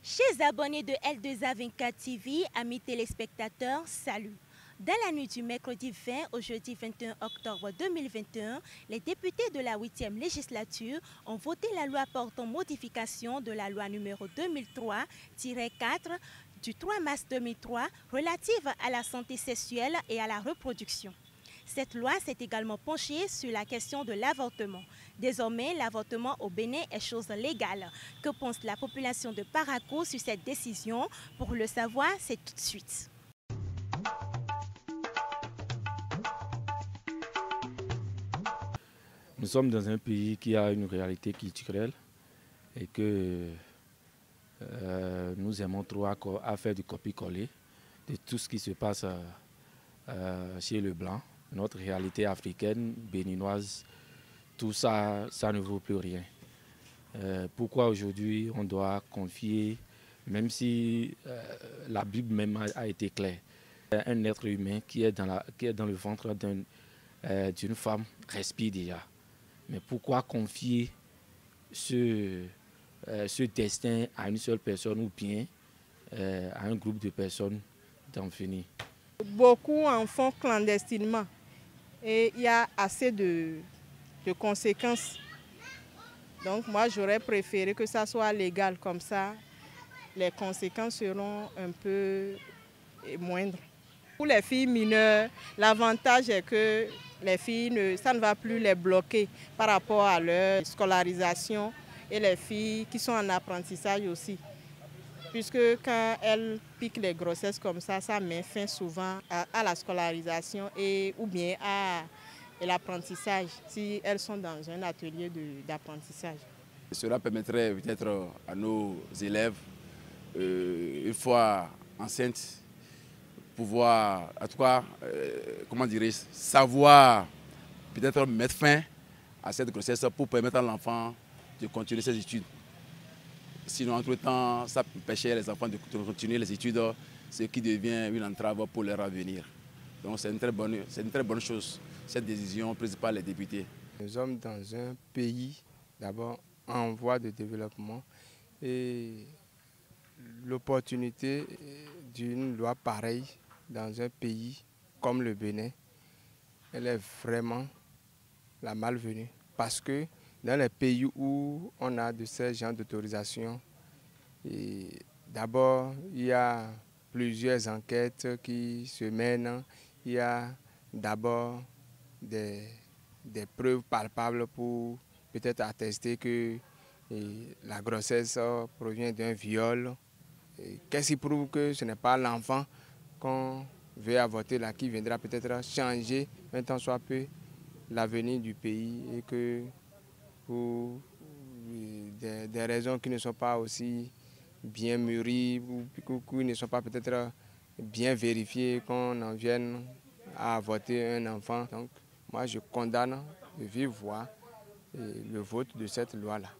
Chers abonnés de L2A24 TV, amis téléspectateurs, salut. Dans la nuit du mercredi 20 au jeudi 21 octobre 2021, les députés de la 8e législature ont voté la loi portant modification de la loi numéro 2003-4 du 3 mars 2003 relative à la santé sexuelle et à la reproduction. Cette loi s'est également penchée sur la question de l'avortement. Désormais, l'avortement au Bénin est chose légale. Que pense la population de Parakou sur cette décision? Pour le savoir, c'est tout de suite. Nous sommes dans un pays qui a une réalité culturelle et que nous aimons trop à faire du copier-coller de tout ce qui se passe chez le blanc. Notre réalité africaine, béninoise, tout ça, ça ne vaut plus rien. Pourquoi aujourd'hui on doit confier, même si la Bible même a été claire, un être humain qui est dans le ventre d'une femme respire déjà. Mais pourquoi confier ce destin à une seule personne ou bien à un groupe de personnes d'en finir? Beaucoup en font clandestinement et il y a assez de conséquences. Donc moi j'aurais préféré que ça soit légal, comme ça les conséquences seront un peu moindres. Pour les filles mineures, l'avantage est que les filles, ça ne va plus les bloquer par rapport à leur scolarisation, et les filles qui sont en apprentissage aussi. Puisque quand elles piquent les grossesses comme ça met fin souvent à la scolarisation ou bien à l'apprentissage, si elles sont dans un atelier d'apprentissage. Cela permettrait peut-être à nos élèves, une fois enceintes, pouvoir, en tout cas, comment dirais-je, savoir peut-être mettre fin à cette grossesse pour permettre à l'enfant de continuer ses études. Sinon, entre-temps, ça empêchait les enfants de continuer les études, ce qui devient une entrave pour leur avenir. Donc c'est une très bonne chose, cette décision prise par les députés. Nous sommes dans un pays, d'abord, en voie de développement, et l'opportunité d'une loi pareille dans un pays comme le Bénin, elle est vraiment la malvenue. Parce que dans les pays où on a de ces genres d'autorisation, d'abord, il y a plusieurs enquêtes qui se mènent. Il y a d'abord des preuves palpables pour peut-être attester que la grossesse provient d'un viol. Qu'est-ce qui prouve que ce n'est pas l'enfant qu'on veut avorter là qui viendra peut-être changer un tant soit peu l'avenir du pays, et que pour des raisons qui ne sont pas aussi bien mûries ou qui ne sont pas peut-être bien vérifiées, qu'on en vienne à avorter un enfant. Donc moi je condamne de vive voix le vote de cette loi-là.